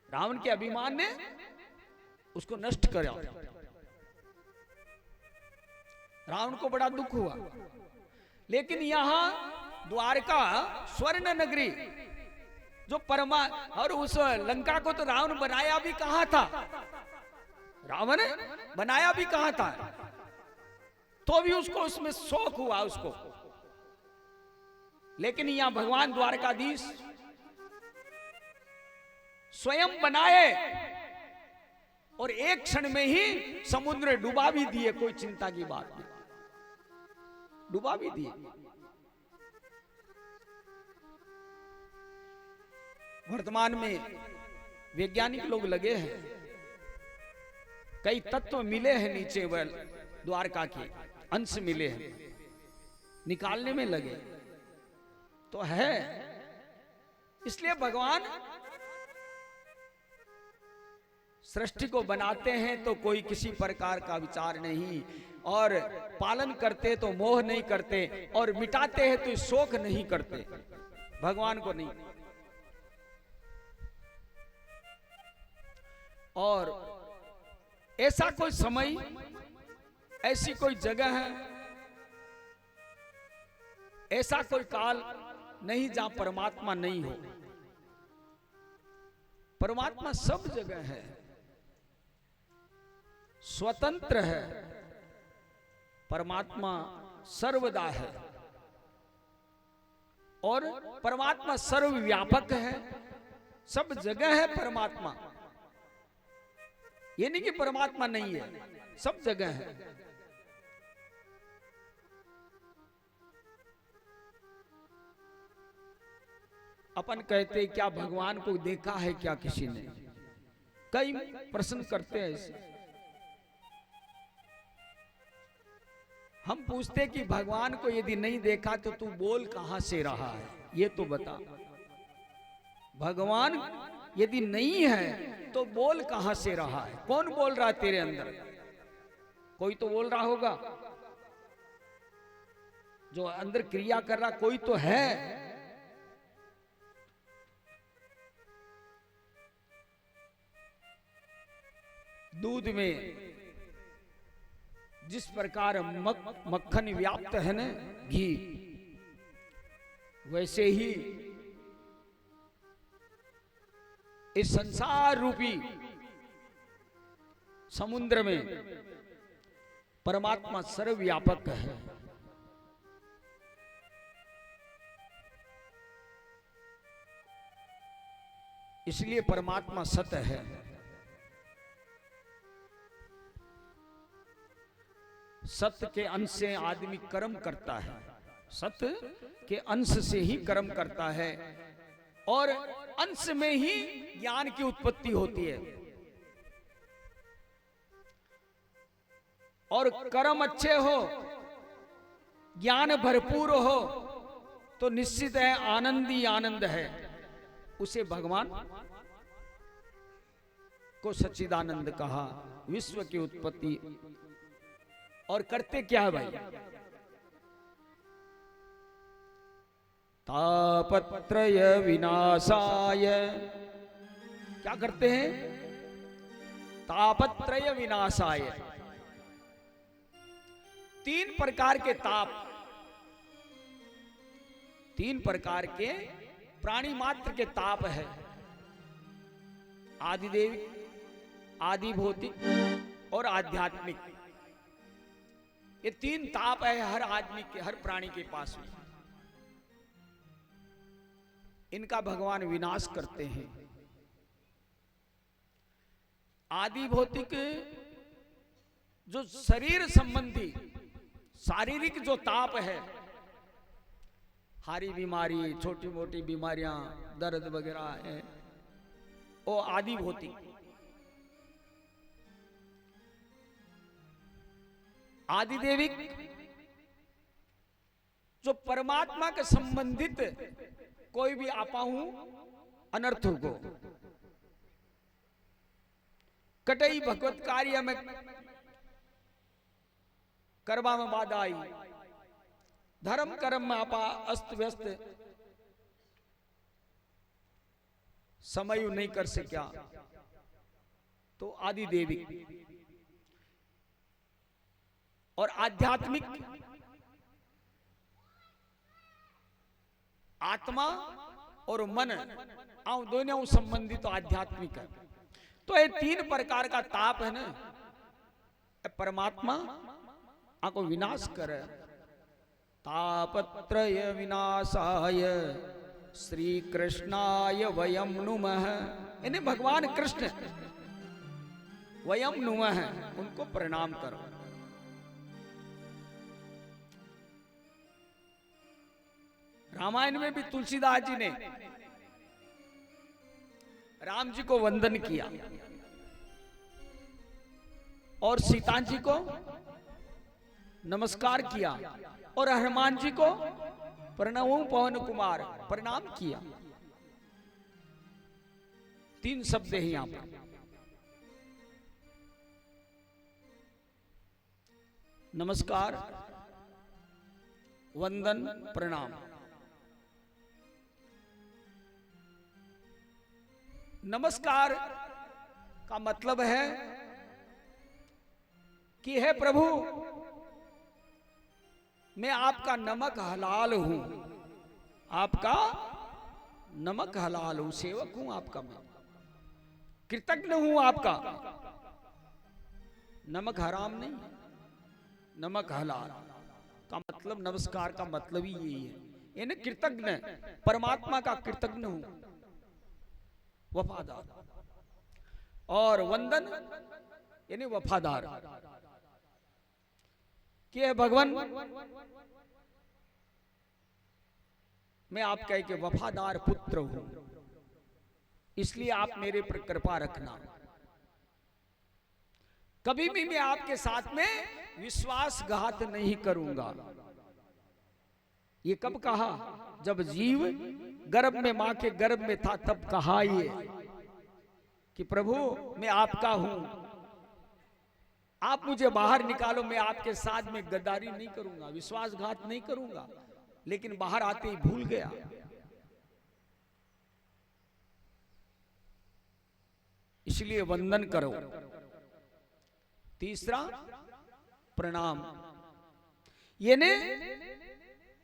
रावण के अभिमान ने उसको नष्ट किया। रावण को बड़ा दुख हुआ। लेकिन यहां द्वारका स्वर्ण नगरी जो और उस लंका को तो रावण बनाया भी कहां था, रावण बनाया भी कहां था, तो भी उसको उसमें शौक हुआ उसको। लेकिन यहां भगवान द्वारकाधीश स्वयं बनाए और एक क्षण में ही समुद्र डुबा भी दिए, कोई चिंता की बात नहीं, डुबा भी दिए। वर्तमान में वैज्ञानिक लोग लगे हैं, कई तत्व मिले हैं नीचे द्वारका के अंश मिले हैं, निकालने में लगे तो है। इसलिए भगवान सृष्टि को बनाते हैं तो कोई किसी प्रकार का विचार नहीं, और पालन करते तो मोह नहीं करते, और मिटाते हैं तो शोक नहीं करते, भगवान को नहीं। और ऐसा कोई समय, ऐसी कोई जगह है ऐसा कोई काल नहीं जहां परमात्मा नहीं हो। परमात्मा सब जगह है, स्वतंत्र है, परमात्मा सर्वदा है और परमात्मा सर्वव्यापक है, सब जगह है परमात्मा। ये नहीं कि परमात्मा नहीं है, सब जगह है। अपन कहते क्या भगवान को देखा है क्या किसी ने? कई प्रश्न करते हैं ऐसे। हम पूछते कि भगवान को यदि नहीं देखा तो तू बोल कहां से रहा है, ये तो बता। भगवान यदि नहीं है तो बोल कहां से रहा है? कौन बोल रहा है तेरे अंदर? कोई तो बोल रहा होगा, जो अंदर क्रिया कर रहा कोई तो है। दूध में जिस प्रकार मक्खन व्याप्त है ना, घी, वैसे ही इस संसार रूपी समुद्र में परमात्मा सर्वव्यापक है। इसलिए परमात्मा सत्य है। सत्य के अंश से आदमी कर्म करता है, सत्य के अंश से ही कर्म करता है और अंश में ही ज्ञान की उत्पत्ति होती है। और कर्म अच्छे हो, ज्ञान भरपूर हो तो निश्चित है आनंद ही आनंद है। उसे भगवान को सच्चिदानंद कहा, विश्व की उत्पत्ति। और करते क्या है भाई? तापत्रय विनाशाय, क्या करते हैं? तापत्रय विनाशाय। तीन प्रकार के ताप, तीन प्रकार के प्राणी मात्र के ताप है। आदिदेविक, आदि भौतिक और आध्यात्मिक। ये तीन ताप है हर आदमी के, हर प्राणी के पास में। इनका भगवान विनाश करते हैं। आदि भौतिक जो शरीर संबंधी शारीरिक जो ताप है, हारी बीमारी, छोटी मोटी बीमारियां, दर्द वगैरह है, वो आदि भौतिक। आदिदेविक जो परमात्मा के संबंधित कोई भी आपाहू अनर्थ को, कटई भगवत कार्य में करवा में बाधा आई, धर्म कर्म में आपा अस्त व्यस्त, समय नहीं कर सका, तो आदि देवी। और आध्यात्मिक, आत्मा और मन दोनों संबंधित तो आध्यात्मिक है। तो ये तीन प्रकार का ताप है ना, परमात्मा को विनाश करे। तापत्रय विनाशाय श्री कृष्णाय वयम नुमः। इन्हें भगवान कृष्ण वयम नुमः, उनको प्रणाम करो। रामायण में भी तुलसीदास जी ने राम जी को वंदन किया और सीता जी को नमस्कार किया और हनुमान जी को प्रणवो पवन कुमार प्रणाम किया। तीन शब्द है यहां पर। नमस्कार, वंदन, प्रणाम। नमस्कार का मतलब है कि हे प्रभु, मैं आपका नमक हलाल हूं, आपका नमक हलाल हूं, सेवक हूं आपका, मैं कृतज्ञ हूं आपका। नमक हराम नहीं, नमक हलाल का मतलब, नमस्कार का मतलब ही यही है, यानी कृतज्ञ, परमात्मा का कृतज्ञ हूं, वफादार। और वंदन यानी वफादार कि भगवान मैं आपका एक वफादार पुत्र हूं, इसलिए आप मेरे पर कृपा रखना। कभी भी मैं आपके साथ में विश्वासघात नहीं करूंगा। ये कब कहा? जब जीव गर्भ में, मां के गर्भ में था, तब कहा ये कि प्रभु मैं आपका हूं, आप मुझे बाहर निकालो, मैं आपके साथ में गद्दारी नहीं करूंगा, विश्वासघात नहीं करूंगा। लेकिन बाहर आते ही भूल गया। इसलिए वंदन करो। तीसरा प्रणाम, यानी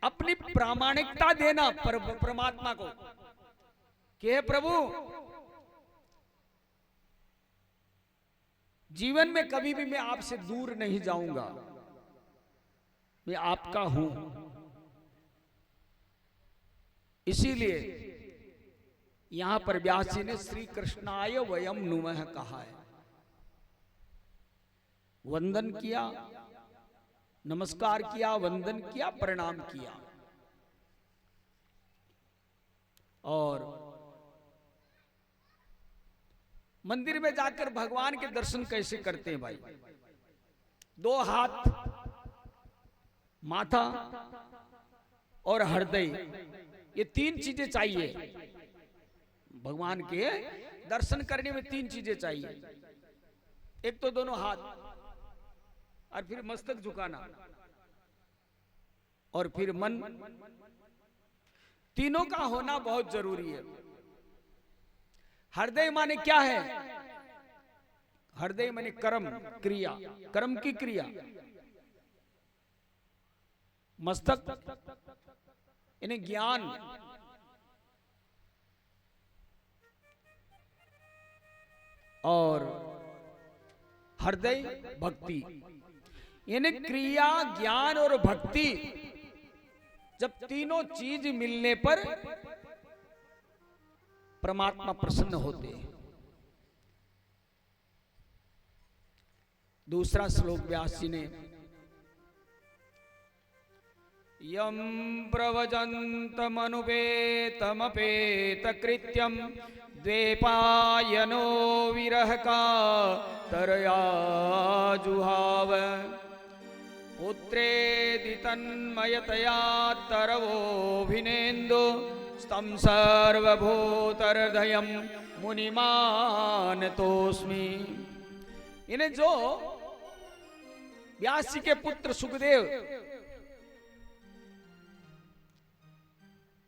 अपनी प्रामाणिकता देना परमात्मा को कि हे प्रभु, जीवन में कभी भी मैं आपसे दूर नहीं जाऊंगा, मैं आपका हूं। इसीलिए यहां पर व्यास जी ने श्री कृष्णाय वयम नुमः कहा है। वंदन किया, नमस्कार किया, वंदन किया, प्रणाम किया। और मंदिर में जाकर भगवान के दर्शन कैसे करते हैं भाई? दो हाथ, माथा और हृदय, ये तीन चीजें चाहिए भगवान के दर्शन करने में। तीन चीजें चाहिए, एक तो दोनों हाथ, और फिर मस्तक झुकाना, और फिर मन। तीनों का होना बहुत जरूरी है। हृदय माने क्या है? हृदय माने कर्म, क्रिया, कर्म की क्रिया। मस्तक यानी ज्ञान, और हृदय भक्ति, यानी क्रिया, ज्ञान और भक्ति। जब तीनों चीज मिलने पर परमात्मा प्रसन्न होते हैं। दूसरा श्लोक व्यास जी ने, यम प्रवजन्तमनुपेतमपेत कृत्यम द्वैपायनो विरह का तरया जुहाव पुत्रेदि तन्मयतया तरवोभिनेन्दु स्तम सर्वभूतहृदयं मुनिमानतोस्मि। इन्हें जो व्यास जी के पुत्र सुखदेव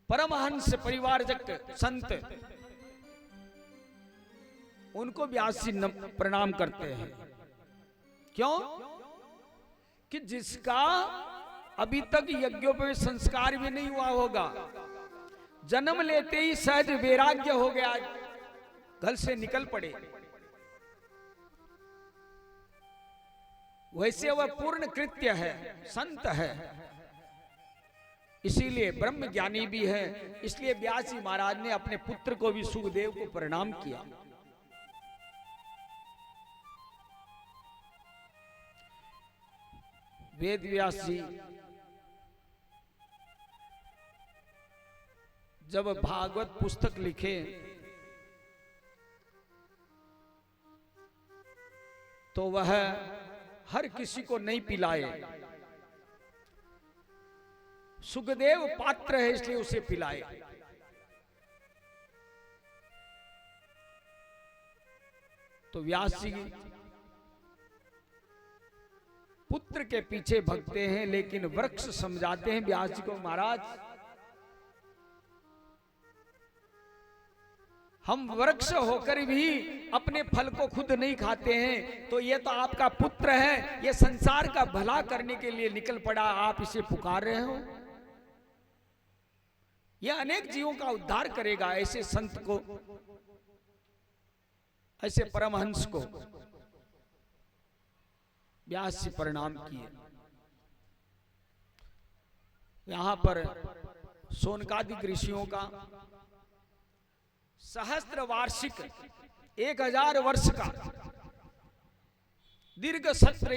परमहंस परिवारजक संत, उनको व्यास जी प्रणाम करते हैं। क्यों? कि जिसका अभी तक यज्ञोपवीत संस्कार भी नहीं हुआ होगा, जन्म लेते ही सहज वैराग्य हो गया, घर से निकल पड़े, वैसे वह पूर्ण कृत्य है, संत है, इसीलिए ब्रह्म ज्ञानी भी है। इसलिए व्यास जी महाराज ने अपने पुत्र को भी, सुखदेव को प्रणाम किया। वेद व्यास जी जब भागवत पुस्तक लिखे तो वह हर किसी को नहीं पिलाए। सुखदेव पात्र है इसलिए उसे पिलाए। तो व्यास जी पुत्र के पीछे भगते हैं, लेकिन वृक्ष समझाते हैं व्यास जी को, महाराज हम वृक्ष होकर भी अपने फल को खुद नहीं खाते हैं, तो ये तो आपका पुत्र है, ये संसार का भला करने के लिए निकल पड़ा, आप इसे पुकार रहे हो। यह अनेक जीवों का उद्धार करेगा। ऐसे संत को, ऐसे परमहंस को व्यास जी प्रणाम किए। यहां पर शौनकादिक ऋषियों का सहस्त्र वार्षिक 1000 वर्ष का दीर्घ सत्र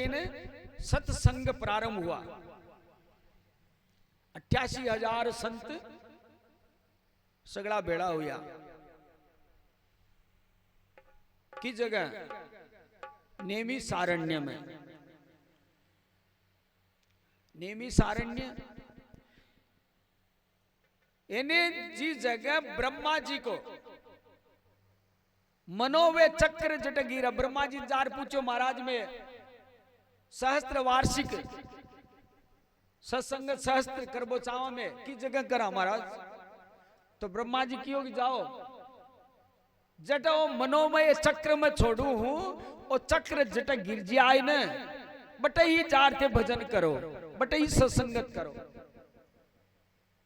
सत्संग प्रारंभ हुआ। 88,000 संत सगड़ा बेड़ा हुआ। किस जगह? नेमी सारण्य में। नेमी सारण्य इन्हें जिस जगह ब्रह्मा जी को मनोवे चक्र जटगिरा, ब्रह्मा जी जार पूछो महाराज में सहस्त्र वार्षिक सत्संग सहस्त्र करबो चावा में किस जगह करा महाराज? तो ब्रह्मा जी की होगी जाओ जट मनोमय चक्र में छोड़ू हूं, और चक्र जट गिर जाए न, बटे ही जार थे भजन करो, बटे ही सत्संगत करो।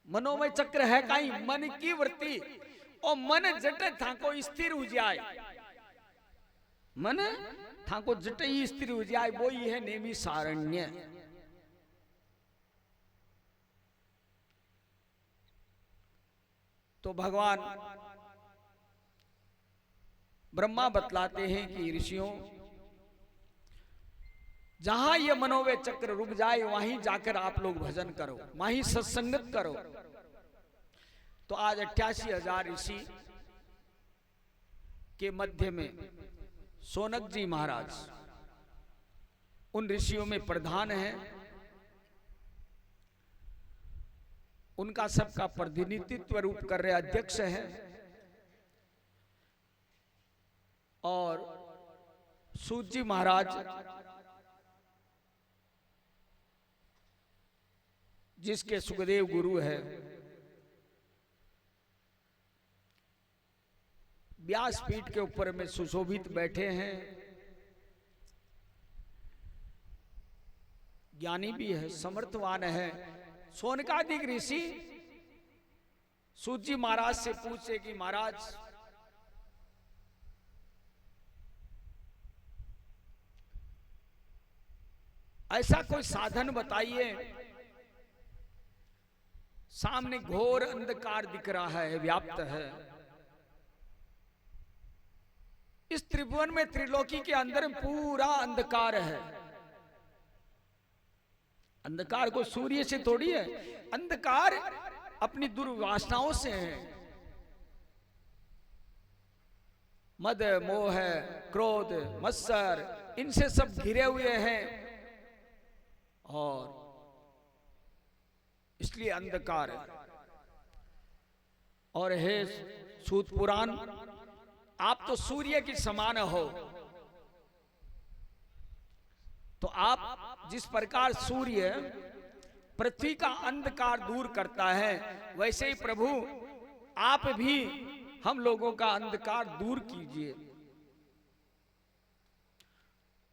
मनोमय चक्र है कहीं मन की वृत्ति, और मन जट थाको स्थिर हो जाए, मन थाको जट ही स्थिर हो जाए, वो ही है नेमी सारण्य। तो भगवान ब्रह्मा बतलाते हैं कि ऋषियों, जहां ये मनोवय चक्र रुक जाए वहीं जाकर आप लोग भजन करो, वहीं सत्संगत करो। तो आज 88,000 ऋषि के मध्य में शौनक जी महाराज उन ऋषियों में प्रधान हैं। उनका सबका प्रतिनिधित्व रूप कर रहे अध्यक्ष हैं, और सूत जी महाराज जिसके सुखदेव गुरु है, व्यासपीठ के ऊपर में सुशोभित बैठे हैं, ज्ञानी भी है, समर्थवान है। शौनकादिक ऋषि सूत जी महाराज से पूछे कि महाराज ऐसा कोई साधन बताइए, सामने घोर अंधकार दिख रहा है, व्याप्त है। इस त्रिभुवन में, त्रिलोकी के अंदर पूरा अंधकार है। अंधकार को सूर्य से थोड़ी है, अंधकार अपनी दुर्वासनाओं से है। मद, मोह, क्रोध, मत्सर, इनसे सब घिरे हुए हैं, और इसलिए अंधकार है। और हे सूत पुराण, आप तो सूर्य के समान हो, तो आप जिस प्रकार सूर्य पृथ्वी का अंधकार दूर करता है, वैसे ही प्रभु आप भी हम लोगों का अंधकार दूर कीजिए।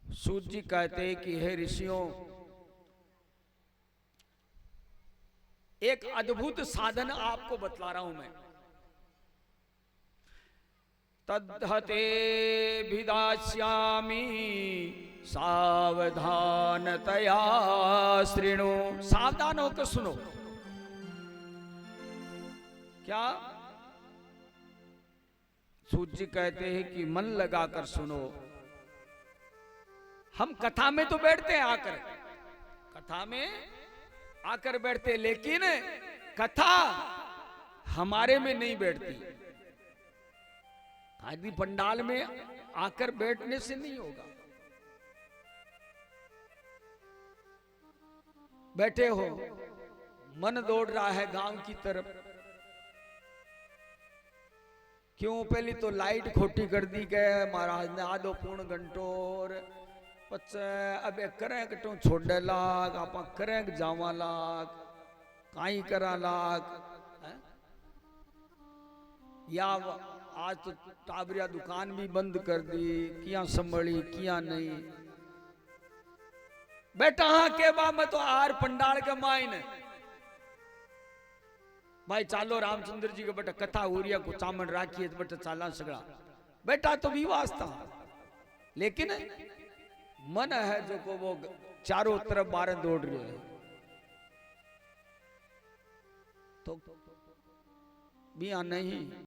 सूत जी कहते हैं कि हे ऋषियों, एक अद्भुत साधन आपको बतला रहा हूं मैं। तद्धते भिदास्यामि सावधानतया शृणु। सावधान होकर सुनो। क्या? सूत जी कहते हैं कि मन लगाकर सुनो। हम कथा में तो बैठते हैं, आकर कथा में आकर बैठते, लेकिन कथा हमारे में नहीं बैठती। आदि पंडाल में आकर बैठने से नहीं होगा। बैठे हो, मन दौड़ रहा है गांव की तरफ। क्यों? पहले तो लाइट खोटी कर दी गए महाराज ने, आधो पूर्ण घंटो, और अब करें कटो छोड़े लाग, आप करें जावा लाग, काई करा लाग, या आज तो टाबरिया दुकान भी बंद कर दी, किया संभली किया नहीं। बेटा हाँ के बा मैं तो आर पंडाल के माइन भाई चालो रामचंद्र जी के बेटा कथा हो रही है को चामन राखी तो बेटा चाला सगड़ा बेटा तो भी वास्ता। लेकिन मन है जो को वो चारों तरफ बारे दौड़ रहे है तो बिया नहीं।